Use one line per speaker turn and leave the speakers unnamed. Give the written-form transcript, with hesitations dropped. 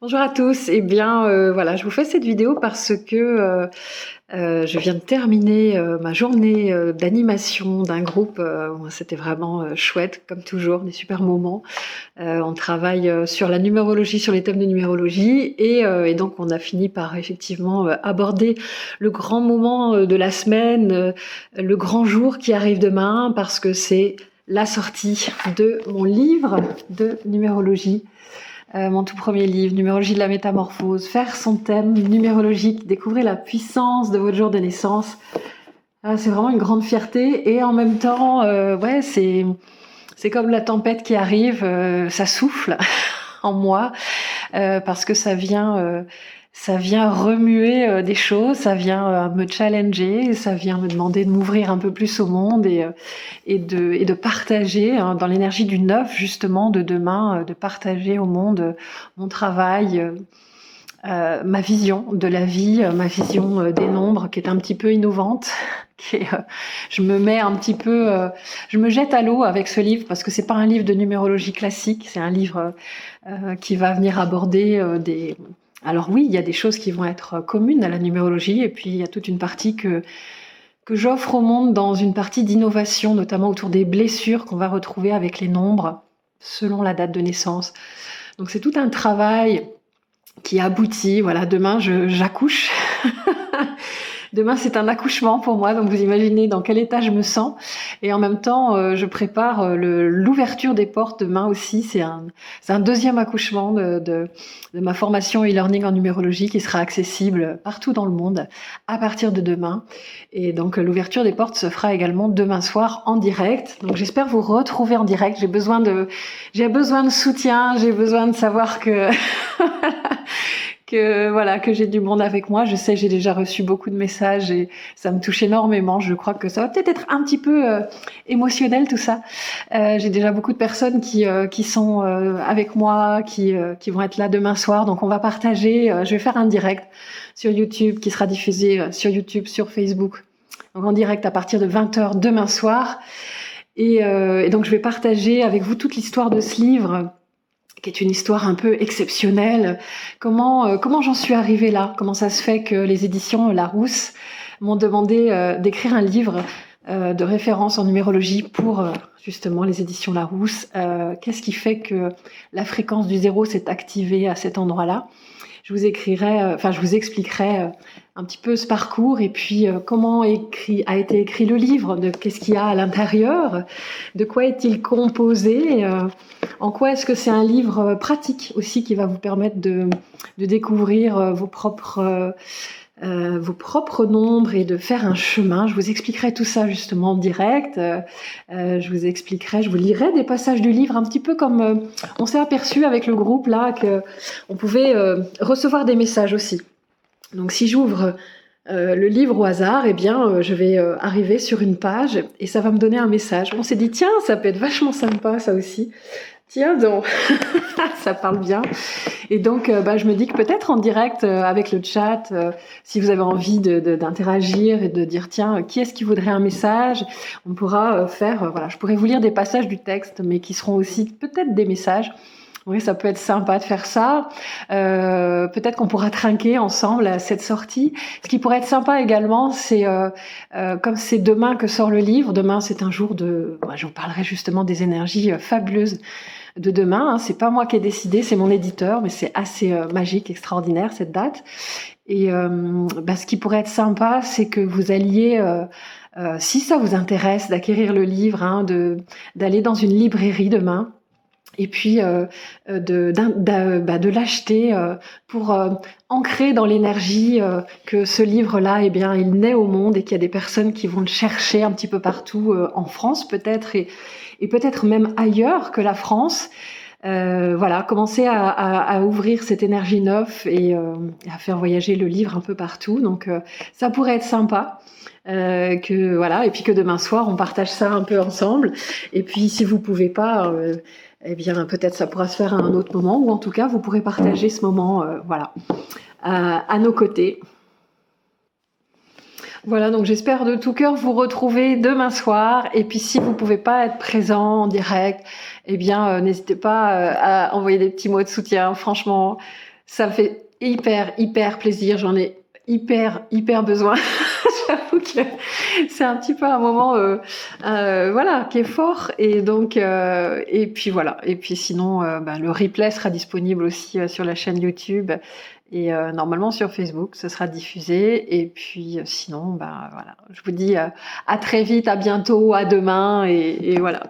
Bonjour à tous. Eh bien, voilà, je vous fais cette vidéo parce que je viens de terminer ma journée d'animation d'un groupe. C'était vraiment chouette, comme toujours, des super moments. On travaille sur la numérologie, sur les thèmes de numérologie, et donc on a fini par effectivement aborder le grand moment de la semaine, le grand jour qui arrive demain, parce que c'est la sortie de mon livre de numérologie. Mon tout premier livre, Numérologie de la métamorphose, faire son thème numérologique, découvrir la puissance de votre jour de naissance. C'est vraiment une grande fierté, et en même temps, ouais, c'est comme la tempête qui arrive, ça souffle en moi, parce que ça vient remuer des choses, ça vient me challenger, ça vient me demander de m'ouvrir un peu plus au monde et de partager dans l'énergie du neuf, justement, de demain, de partager au monde mon travail, ma vision de la vie, ma vision des nombres, qui est un petit peu innovante. Je me mets un petit peu, je me jette à l'eau avec ce livre, parce que c'est pas un livre de numérologie classique, c'est un livre qui va venir aborder des... Alors oui, il y a des choses qui vont être communes à la numérologie, et puis il y a toute une partie que j'offre au monde dans une partie d'innovation, notamment autour des blessures qu'on va retrouver avec les nombres, selon la date de naissance. Donc c'est tout un travail qui aboutit. Voilà, demain j'accouche. Demain, c'est un accouchement pour moi, donc vous imaginez dans quel état je me sens. Et en même temps, je prépare l'ouverture des portes demain aussi. C'est un deuxième accouchement de ma formation e-learning en numérologie, qui sera accessible partout dans le monde à partir de demain. Et donc, l'ouverture des portes se fera également demain soir en direct. Donc, j'espère vous retrouver en direct. J'ai besoin de soutien, j'ai besoin de savoir que que j'ai du monde avec moi. Je sais, j'ai déjà reçu beaucoup de messages et ça me touche énormément. Je crois que ça va peut-être être un petit peu émotionnel, tout ça. J'ai déjà beaucoup de personnes qui sont avec moi, qui vont être là demain soir. Donc on va partager. Je vais faire un direct sur YouTube qui sera diffusé sur YouTube, sur Facebook. Donc en direct à partir de 20h demain soir. Et donc je vais partager avec vous toute l'histoire de ce livre, qui est une histoire un peu exceptionnelle. Comment j'en suis arrivée là? Comment ça se fait que les éditions Larousse m'ont demandé d'écrire un livre de référence en numérologie pour justement les éditions Larousse? Qu'est-ce qui fait que la fréquence du zéro s'est activée à cet endroit-là? Je vous expliquerai un petit peu ce parcours, et puis comment a été écrit le livre, de qu'est-ce qu'il y a à l'intérieur, de quoi est-il composé, en quoi est-ce que c'est un livre pratique aussi, qui va vous permettre de découvrir vos propres nombres et de faire un chemin. Je vous expliquerai tout ça justement en direct. Je vous lirai des passages du livre, un petit peu comme on s'est aperçu avec le groupe là que on pouvait recevoir des messages aussi. Donc si j'ouvre le livre au hasard, eh bien je vais arriver sur une page et ça va me donner un message. On s'est dit tiens, ça peut être vachement sympa ça aussi. Tiens donc, ça parle bien. Et donc, je me dis que peut-être en direct avec le chat, si vous avez envie d'interagir et de dire tiens, qui est-ce qui voudrait un message, on pourra voilà, je pourrais vous lire des passages du texte, mais qui seront aussi peut-être des messages. Oui, ça peut être sympa de faire ça. Peut-être qu'on pourra trinquer ensemble à cette sortie. Ce qui pourrait être sympa également, c'est comme c'est demain que sort le livre. Demain, c'est un jour je vous parlerai justement des énergies fabuleuses de demain. C'est pas moi qui ai décidé, c'est mon éditeur, mais c'est assez magique, extraordinaire cette date. Et ce qui pourrait être sympa, c'est que vous alliez, si ça vous intéresse, d'acquérir le livre, d'aller dans une librairie demain. Et puis de l'acheter pour ancrer dans l'énergie que ce livre-là, eh bien, il naît au monde et qu'il y a des personnes qui vont le chercher un petit peu partout en France peut-être et peut-être même ailleurs que la France. Voilà, commencer à ouvrir cette énergie neuve et à faire voyager le livre un peu partout. Donc ça pourrait être sympa. Et puis que demain soir on partage ça un peu ensemble. Et puis si vous pouvez pas, eh bien peut-être ça pourra se faire à un autre moment, ou en tout cas vous pourrez partager ce moment, à nos côtés. Voilà, donc j'espère de tout cœur vous retrouver demain soir. Et puis si vous pouvez pas être présent en direct, eh bien n'hésitez pas à envoyer des petits mots de soutien. Franchement, Ça me fait hyper, hyper plaisir. J'en ai hyper, hyper besoin. J'avoue que c'est un petit peu un moment, voilà, qui est fort. Et donc, et puis voilà. Et puis sinon, bah, le replay sera disponible aussi sur la chaîne YouTube et normalement sur Facebook, ce sera diffusé. Et puis sinon, bah voilà. Je vous dis à très vite, à bientôt, à demain, et voilà.